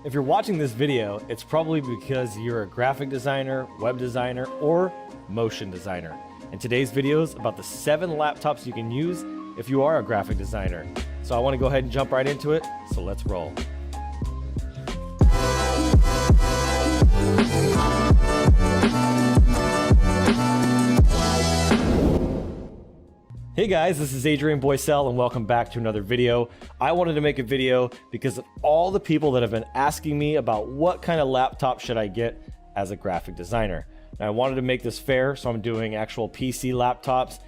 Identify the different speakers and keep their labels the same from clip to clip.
Speaker 1: If you're watching this video, it's probably because you're a graphic designer, web designer, or motion designer. And today's video is about the 7 laptops you can use if you are a graphic designer. So I want to go ahead and jump right into it, so let's roll. Hey guys, this is Adrian Boysel and welcome back to another video. I wanted to make a video because of all the people that have been asking me about what kind of laptop should I get as a graphic designer. Now I wanted to make this fair, so I'm doing actual PC laptops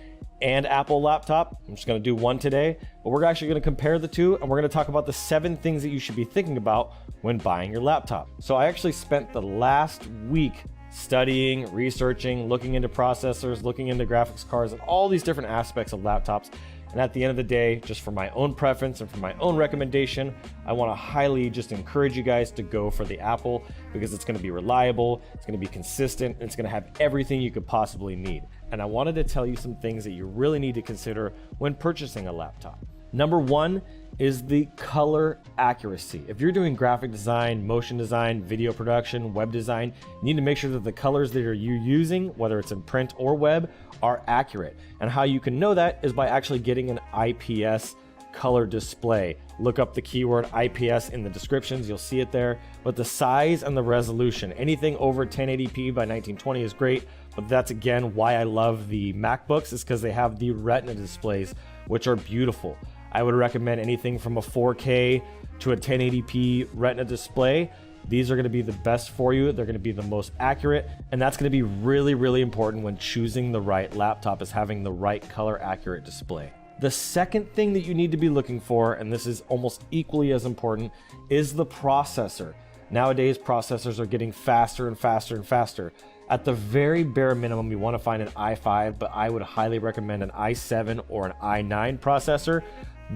Speaker 1: and Apple laptop. I'm just gonna do one today, but we're actually gonna compare the two and we're gonna talk about the 7 things that you should be thinking about when buying your laptop. So I actually spent the last week studying, researching, looking into processors, looking into graphics cards, and all these different aspects of laptops. And at the end of the day, just for my own preference and for my own recommendation, I want to highly just encourage you guys to go for the Apple because it's going to be reliable, it's going to be consistent, and it's going to have everything you could possibly need. And I wanted to tell you some things that you really need to consider when purchasing a laptop. Number 1 is the color accuracy. If you're doing graphic design, motion design, video production, web design, you need to make sure that the colors that you're using, whether it's in print or web, are accurate. And how you can know that is by actually getting an IPS color display. Look up the keyword IPS in the descriptions, you'll see it there. But the size and the resolution, anything over 1080p by 1920 is great, but that's again why I love the MacBooks, is because they have the Retina displays, which are beautiful. I would recommend anything from a 4K to a 1080p Retina display. These are going to be the best for you. They're going to be the most accurate, and that's going to be really, really important when choosing the right laptop, is having the right color accurate display. The second thing that you need to be looking for, and this is almost equally as important, is the processor. Nowadays, processors are getting faster and faster and faster. At the very bare minimum, you want to find an i5, but I would highly recommend an i7 or an i9 processor.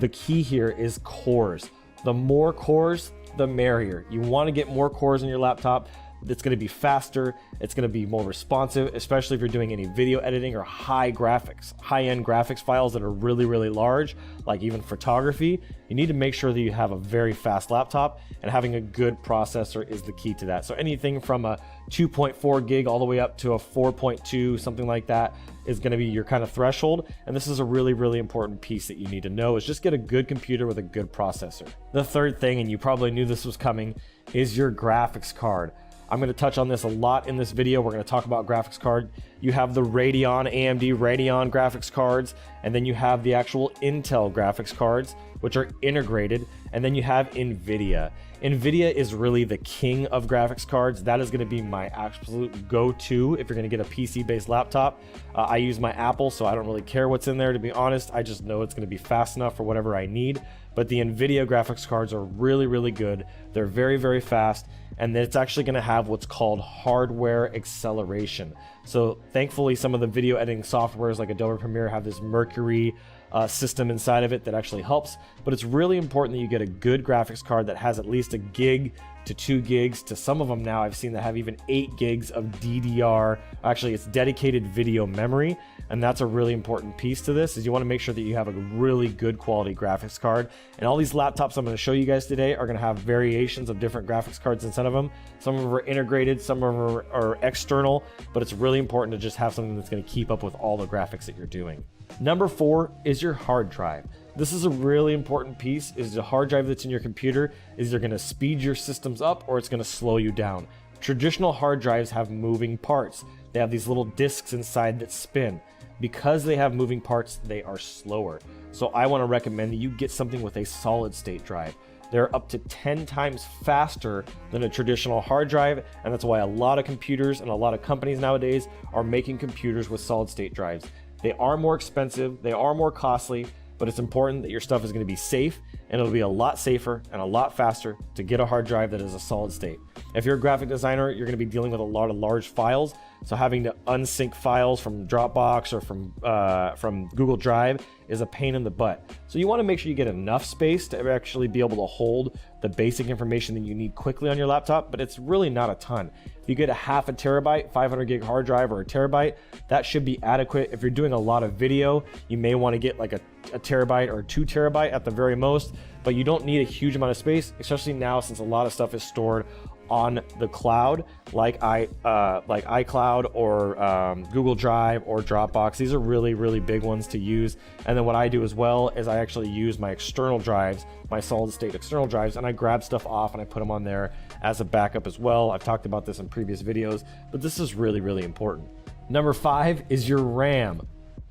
Speaker 1: The key here is cores. The more cores, the merrier. You want to get more cores in your laptop. It's going to be faster, it's going to be more responsive, especially if you're doing any video editing or high-end graphics files that are really, really large, like even photography. You need to make sure that you have a very fast laptop, and having a good processor is the key to that. So anything from a 2.4 gig all the way up to a 4.2, something like that, is going to be your kind of threshold. And this is a really, really important piece that you need to know, is just get a good computer with a good processor. The third thing, and you probably knew this was coming, is your graphics card. I'm going to touch on this a lot in this video. We're going to talk about graphics card. You have the AMD Radeon graphics cards, and then you have the actual Intel graphics cards, which are integrated, and then you have NVIDIA. NVIDIA is really the king of graphics cards. That is going to be my absolute go-to if you're going to get a PC-based laptop. I use my Apple, so I don't really care what's in there, to be honest. I just know it's going to be fast enough for whatever I need. But the NVIDIA graphics cards are really, really good. They're very, very fast, and it's actually going to have what's called hardware acceleration. So thankfully, some of the video editing softwares like Adobe Premiere have this Mercury system inside of it that actually helps. But it's really important that you get a good graphics card that has at least 1 gig to 2 gigs to some of them now I've seen that have even 8 gigs of DDR. Actually, it's dedicated video memory, and that's a really important piece to this, is you want to make sure that you have a really good quality graphics card. And all these laptops I'm going to show you guys today are going to have variations of different graphics cards inside of them. Some of them are integrated, some of them are external, but it's really important to just have something that's going to keep up with all the graphics that you're doing. Number 4 is your hard drive. This is a really important piece, is the hard drive that's in your computer is either going to speed your systems up or it's going to slow you down. Traditional hard drives have moving parts. They have these little discs inside that spin. Because they have moving parts, they are slower. So I want to recommend that you get something with a solid state drive. They're up to 10 times faster than a traditional hard drive, and that's why a lot of computers and a lot of companies nowadays are making computers with solid state drives. They are more expensive, they are more costly, but it's important that your stuff is going to be safe, and it'll be a lot safer and a lot faster to get a hard drive that is a solid state. If you're a graphic designer, you're going to be dealing with a lot of large files, so having to unsync files from Dropbox or from Google Drive is a pain in the butt. So you want to make sure you get enough space to actually be able to hold the basic information that you need quickly on your laptop, but it's really not a ton. If you get a 0.5 terabyte, 500 gig hard drive, or a terabyte, that should be adequate. If you're doing a lot of video, you may want to get like a terabyte or 2 terabyte at the very most. but you don't need a huge amount of space, especially now since a lot of stuff is stored on the cloud, like iCloud or Google Drive or Dropbox. These are really, really big ones to use. And then what I do as well is I actually use my external drives, my solid state external drives, and I grab stuff off and I put them on there as a backup as well. I've talked about this in previous videos, but this is really, really important. Number 5 is your RAM.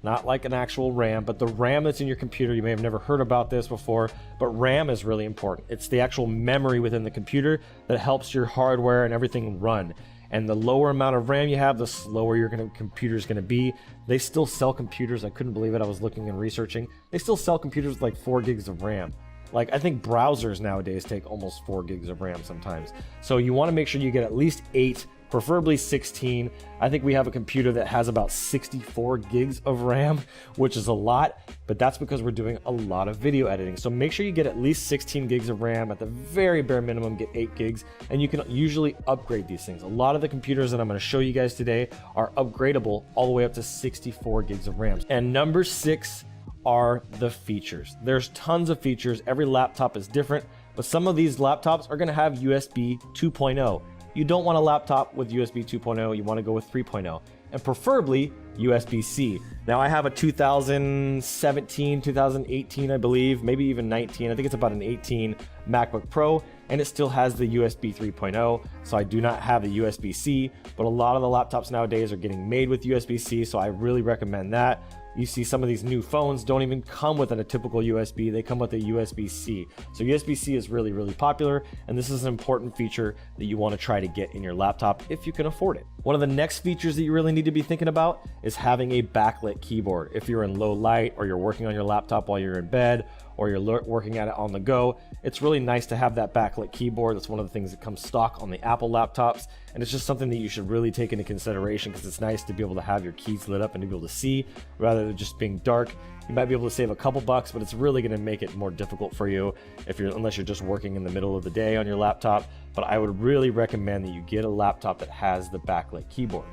Speaker 1: Not like an actual RAM, but the RAM that's in your computer. You may have never heard about this before, but RAM is really important. It's the actual memory within the computer that helps your hardware and everything run. And the lower amount of RAM you have, the slower your computer is going to be. They still sell computers. I couldn't believe it. I was looking and researching. They still sell computers with like 4 gigs of RAM. Like, I think browsers nowadays take almost 4 gigs of RAM sometimes. So you want to make sure you get at least 8, preferably 16. I think we have a computer that has about 64 gigs of RAM, which is a lot, but that's because we're doing a lot of video editing. So make sure you get at least 16 gigs of RAM. At the very bare minimum, get 8 gigs, and you can usually upgrade these things. A lot of the computers that I'm going to show you guys today are upgradable all the way up to 64 gigs of RAM. And number 6 are the features. There's tons of features. Every laptop is different, but some of these laptops are going to have USB 2.0. You don't want a laptop with USB 2.0, you want to go with 3.0, and preferably USB-C. Now I have a 2017, 2018, I believe, maybe even 19, I think it's about an 18 MacBook Pro, and it still has the USB 3.0, so I do not have the USB-C, but a lot of the laptops nowadays are getting made with USB-C, so I really recommend that. You see some of these new phones don't even come with a typical USB, they come with a USB-C. So USB-C is really, really popular, and this is an important feature that you want to try to get in your laptop if you can afford it. One of the next features that you really need to be thinking about is having a backlit keyboard. If you're in low light, or you're working on your laptop while you're in bed, or you're working at it on the go, it's really nice to have that backlit keyboard. That's one of the things that comes stock on the Apple laptops, and it's just something that you should really take into consideration, because it's nice to be able to have your keys lit up and to be able to see rather than just being dark. You might be able to save a couple bucks, but it's really going to make it more difficult for you unless you're just working in the middle of the day on your laptop. But I would really recommend that you get a laptop that has the backlit keyboard.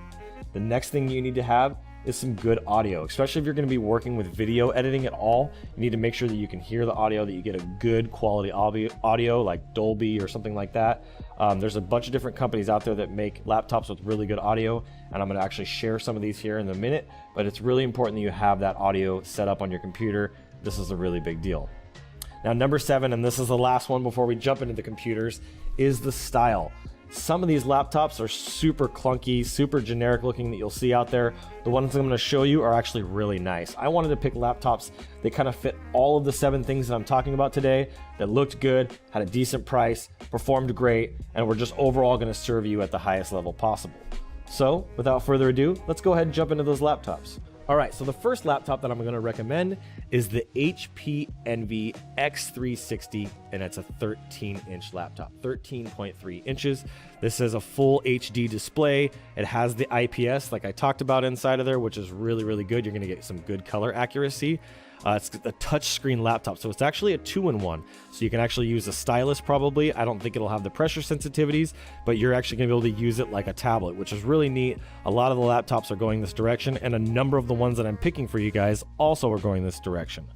Speaker 1: The next thing you need to have is some good audio, especially if you're going to be working with video editing at all. You need to make sure that you can hear the audio, that you get a good quality audio like Dolby or something like that. There's a bunch of different companies out there that make laptops with really good audio, and I'm going to actually share some of these here in a minute, but it's really important that you have that audio set up on your computer. This is a really big deal. Now, number 7, and this is the last one before we jump into the computers, is the style. Some of these laptops are super clunky, super generic looking that you'll see out there. The ones I'm going to show you are actually really nice. I wanted to pick laptops that kind of fit all of the 7 things that I'm talking about today, that looked good, had a decent price, performed great, and were just overall going to serve you at the highest level possible. So without further ado, let's go ahead and jump into those laptops. All right, so the first laptop that I'm going to recommend is the HP Envy X360, and it's a 13-inch laptop, 13.3 inches. This is a full HD display. It has the IPS, like I talked about inside of there, which is really, really good. You're going to get some good color accuracy. It's a touchscreen laptop, so it's actually a 2-in-1. So you can actually use a stylus probably. I don't think it'll have the pressure sensitivities, but you're actually going to be able to use it like a tablet, which is really neat. A lot of the laptops are going this direction, and a number of the ones that I'm picking for you guys also are going this direction.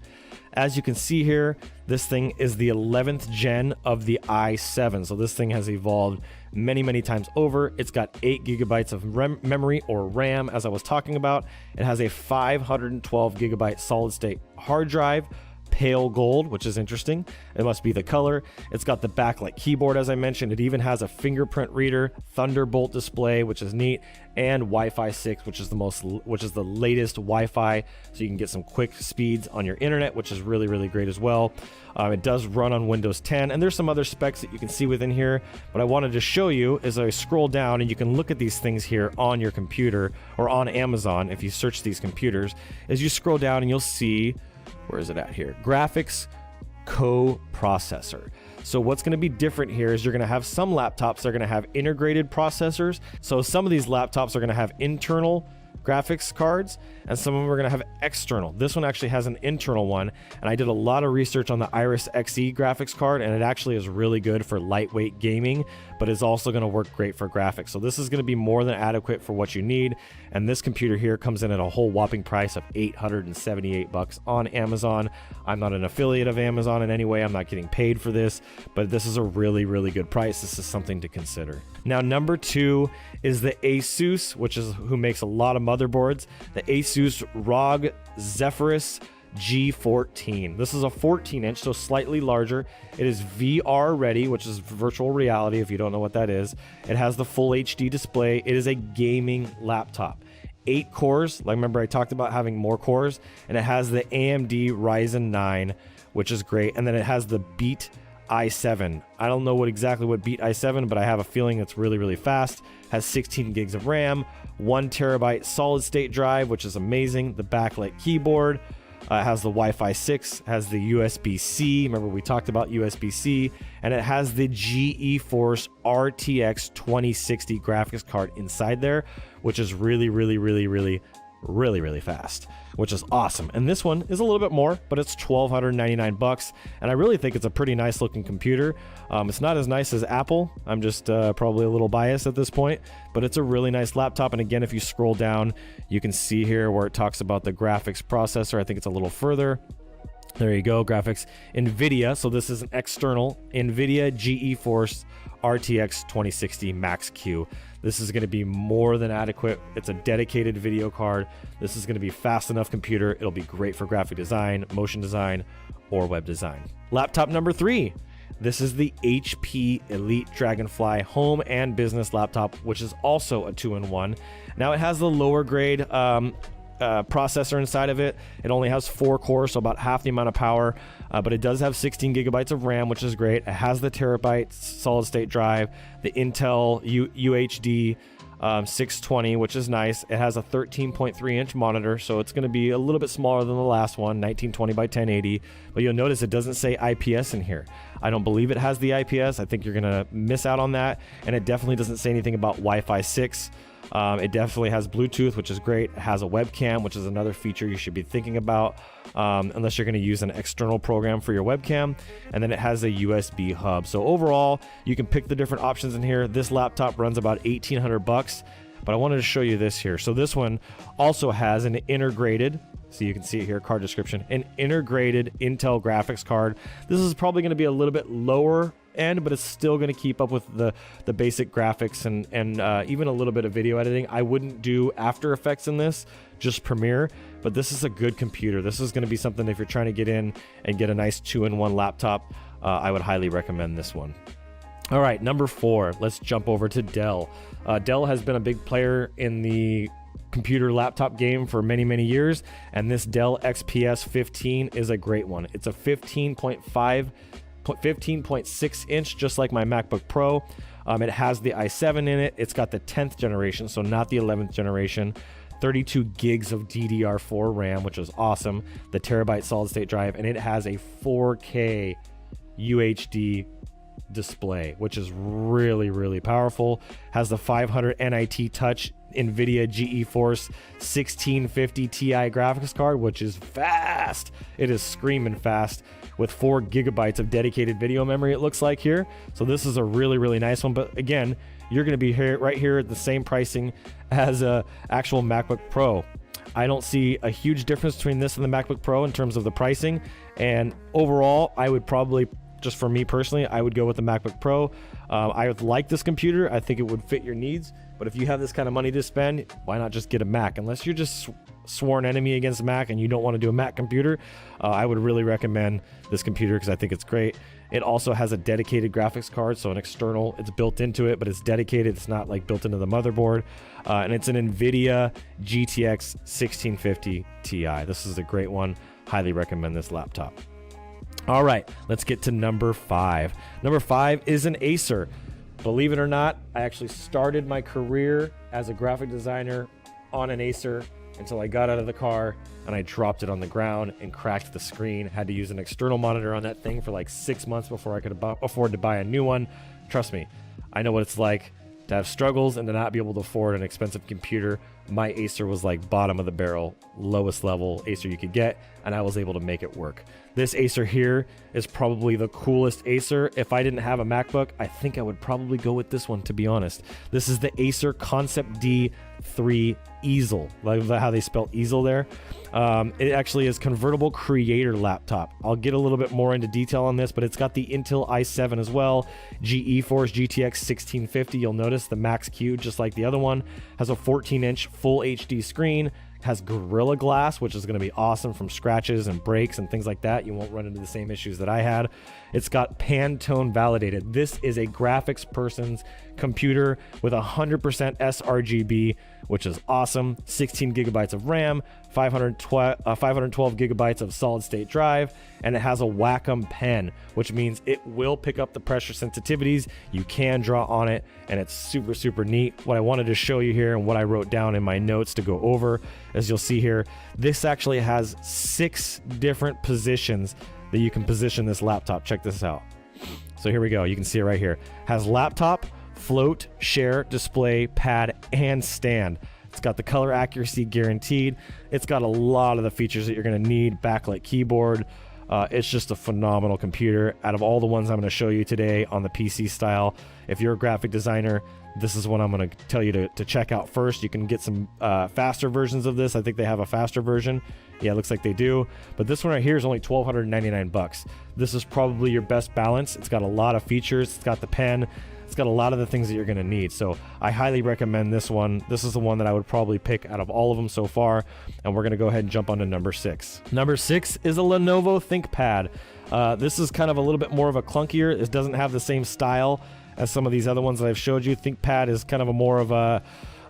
Speaker 1: As you can see here, this thing is the 11th gen of the i7. So this thing has evolved many, many times over. It's got 8 gigabytes of memory, or RAM, as I was talking about. It has a 512 gigabyte solid state hard drive, pale gold, which is interesting. It must be the color. It's got the backlit keyboard, as I mentioned. It even has a fingerprint reader, Thunderbolt display, which is neat, and Wi-Fi 6, which is the latest Wi-Fi, so you can get some quick speeds on your internet, which is really, really great as well. It does run on Windows 10, and there's some other specs that you can see within here. What I wanted to show you is I scroll down, and you can look at these things here on your computer or on Amazon. If you search these computers, as you scroll down, and you'll see, where is it at here? Graphics co-processor. So what's going to be different here is you're going to have some laptops that are going to have integrated processors. So some of these laptops are going to have internal graphics cards, and some of them are going to have external. This one actually has an internal one, and I did a lot of research on the Iris Xe graphics card, and it actually is really good for lightweight gaming, but is also going to work great for graphics. So this is going to be more than adequate for what you need, and this computer here comes in at a whole whopping price of $878 on Amazon. I'm not an affiliate of Amazon in any way. I'm not getting paid for this, but this is a really, really good price. This is something to consider. Now, number 2 is the ASUS, which is who makes a lot of motherboards, the ASUS ROG Zephyrus G14. This is a 14-inch, so slightly larger. It is VR ready, which is virtual reality if you don't know what that is. It has the full HD display. It is a gaming laptop. 8 cores, like remember I talked about having more cores, and it has the AMD Ryzen 9, which is great, and then it has the Beat i7. I don't know exactly what Beat i7, but I have a feeling it's really, really fast. Has 16 gigs of RAM, 1 terabyte solid state drive, which is amazing. The backlit keyboard, has the Wi-Fi 6, has the USB-C. Remember we talked about USB-C, and it has the GeForce RTX 2060 graphics card inside there, which is really, really, really, really, really, really fast, which is awesome. And this one is a little bit more, but it's $1,299, and I really think it's a pretty nice looking computer. It's not as nice as Apple. I'm just probably a little biased at this point, but it's a really nice laptop. And again, if you scroll down, you can see here where it talks about the graphics processor. I think it's a little further. There you go, graphics. NVIDIA, so this is an external NVIDIA GeForce RTX 2060 Max-Q. This is going to be more than adequate. It's a dedicated video card. This is going to be fast enough computer. It'll be great for graphic design, motion design, or web design. Laptop number 3. This is the HP Elite Dragonfly home and business laptop, which is also a 2-in-1. Now it has the lower grade processor inside of it. It only has 4 cores, so about half the amount of power, but it does have 16 gigabytes of RAM, which is great. It has the terabyte solid state drive, the Intel UHD 620, which is nice. It has a 13.3 inch monitor, so it's going to be a little bit smaller than the last one, 1920 by 1080, but you'll notice it doesn't say IPS in here. I don't believe it has the IPS. I think you're going to miss out on that, and it definitely doesn't say anything about Wi-Fi 6. It definitely has Bluetooth, which is great. It has a webcam, which is another feature you should be thinking about, unless you're going to use an external program for your webcam. And then it has a USB hub. So overall, you can pick the different options in here. This laptop runs about $1,800, but I wanted to show you this here. So this one also has an integrated, so you can see it here, card description, an integrated Intel graphics card. This is probably going to be a little bit lower end, but it's still going to keep up with the basic graphics and even a little bit of video editing. I wouldn't do After Effects in this, just Premiere, but this is a good computer. This is going to be something if you're trying to get in and get a nice 2-in-1 laptop, I would highly recommend this one. All right, number 4, let's jump over to Dell. Dell has been a big player in the computer laptop game for many, many years, and this Dell XPS 15 is a great one. It's a 15.6 inch, just like my MacBook Pro. It has the i7 in it. It's got the 10th generation, so not the 11th generation. 32 gigs of DDR4 RAM, which is awesome. The terabyte solid state drive, and it has a 4K UHD display, which is really, really powerful. Has the 500 NIT Touch NVIDIA GeForce 1650 Ti graphics card, which is fast. It is screaming fast, with 4 gigabytes of dedicated video memory, it looks like here. So this is a really, really nice one. But again, you're going to be here right here at the same pricing as a actual MacBook Pro. I don't see a huge difference between this and the MacBook Pro in terms of the pricing. And overall, I would probably, just for me personally, I would go with the MacBook Pro. I would like this computer. I think it would fit your needs. But if you have this kind of money to spend, why not just get a Mac? Unless you're just sworn enemy against Mac and you don't want to do a Mac computer, I would really recommend this computer because I think it's great. It also has a dedicated graphics card, so an external, it's built into it, but it's dedicated. It's not like built into the motherboard. And it's an NVIDIA GTX 1650 Ti. This is a great one. Highly recommend this laptop. All right, let's get to number 5. Number 5 is an ACER. Believe it or not, I actually started my career as a graphic designer on an ACER until I got out of the car and I dropped it on the ground and cracked the screen. Had to use an external monitor on that thing for like 6 months before I could afford to buy a new one. Trust me, I know what it's like. To have struggles and to not be able to afford an expensive computer, my Acer was like bottom of the barrel, lowest level Acer you could get, and I was able to make it work. This Acer here is probably the coolest Acer. If I didn't have a MacBook, I think I would probably go with this one, to be honest. This is the Acer Concept D3 Ezel. Like how they spell Ezel there. It actually is convertible creator laptop. I'll get a little bit more into detail on this, but it's got the Intel i7 as well, GeForce GTX 1650. You'll notice the Max Q, just like the other one, has a 14-inch full HD screen, has Gorilla Glass, which is going to be awesome from scratches and breaks and things like that. You won't run into the same issues that I had. It's got Pantone validated. This is a graphics person's computer with 100% sRGB, which is awesome. 16 gigabytes of RAM, 512 gigabytes of solid state drive, and it has a Wacom pen, which means it will pick up the pressure sensitivities. You can draw on it, and it's super, super neat. What I wanted to show you here and what I wrote down in my notes to go over, as you'll see here, this actually has 6 different positions that you can position this laptop. Check this out. So here we go. You can see it right here. Has laptop, float, share, display, pad, and stand. It's got the color accuracy guaranteed. It's got a lot of the features that you're going to need. Backlight keyboard. It's just a phenomenal computer. Out of all the ones I'm going to show you today on the PC style, if you're a graphic designer, this is what I'm going to tell you to check out first. You can get some faster versions of this. I think they have a faster version. Yeah, it looks like they do. But this one right here is only $1,299. This is probably your best balance. It's got a lot of features. It's got the pen. It's got a lot of the things that you're going to need. So I highly recommend this one. This is the one that I would probably pick out of all of them so far. And we're going to go ahead and jump on to number 6. Number 6 is a Lenovo ThinkPad. This is kind of a little bit more of a clunkier. It doesn't have the same style as some of these other ones that I've showed you. ThinkPad is kind of a more of a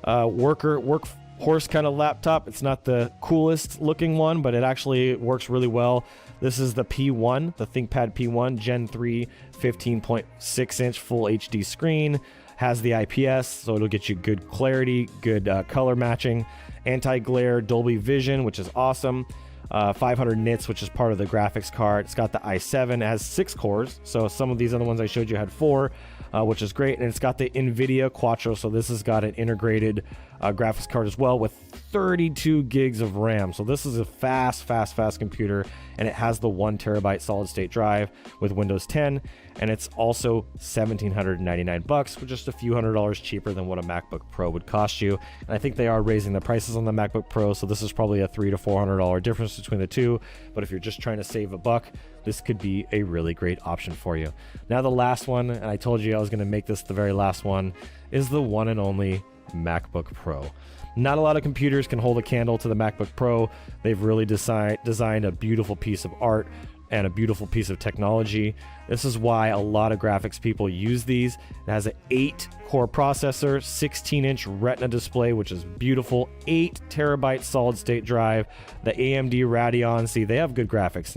Speaker 1: workhorse kind of laptop. It's not the coolest looking one, but it actually works really well. This is the P1, the ThinkPad P1 Gen 3 15.6 inch full HD screen. Has the IPS, so it'll get you good clarity, good color matching, anti-glare, Dolby Vision, which is awesome. 500 nits, which is part of the graphics card. It's got the i7, it has 6 cores. So some of these other ones I showed you had 4, which is great. And it's got the NVIDIA Quattro. So this has got an integrated graphics card as well with 32 gigs of RAM. So this is a fast computer, and it has the 1 terabyte solid state drive with Windows 10. And it's also $1,799, which is just a few $100 cheaper than what a MacBook Pro would cost you. And I think they are raising the prices on the MacBook Pro, so this is probably a $300 to $400 difference between the two. But if you're just trying to save a buck, this could be a really great option for you. Now the last one, and I told you I was going to make this the very last one, is the one and only MacBook Pro. Not a lot of computers can hold a candle to the MacBook Pro. They've really designed a beautiful piece of art and a beautiful piece of technology. This is why a lot of graphics people use these. It has an 8-core processor, 16-inch Retina display, which is beautiful, 8 terabyte solid state drive, the AMD Radeon. See, they have good graphics.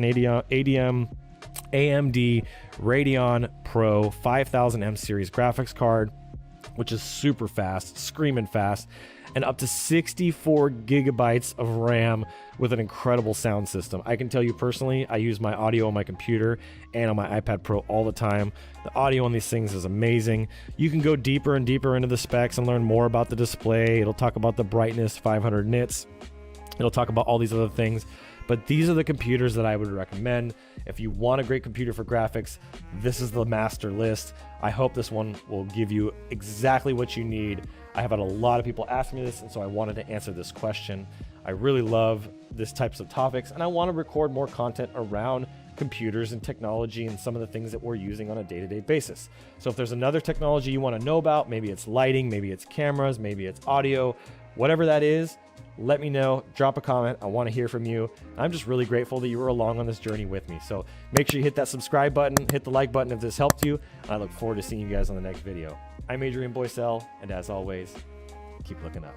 Speaker 1: AMD Radeon Pro 5000M series graphics card, which is super fast, screaming fast, and up to 64 gigabytes of RAM with an incredible sound system. I can tell you personally, I use my audio on my computer and on my iPad Pro all the time. The audio on these things is amazing. You can go deeper and deeper into the specs and learn more about the display. It'll talk about the brightness, 500 nits. It'll talk about all these other things. But these are the computers that I would recommend. If you want a great computer for graphics, this is the master list. I hope this one will give you exactly what you need. I have had a lot of people ask me this, and so I wanted to answer this question. I really love these types of topics, and I want to record more content around computers and technology and some of the things that we're using on a day-to-day basis. So if there's another technology you want to know about, maybe it's lighting, maybe it's cameras, maybe it's audio, whatever that is, let me know, drop a comment. I want to hear from you. I'm just really grateful that you were along on this journey with me. So make sure you hit that subscribe button, hit the like button if this helped you. And I look forward to seeing you guys on the next video. I'm Adrian Boysel, and as always, keep looking up.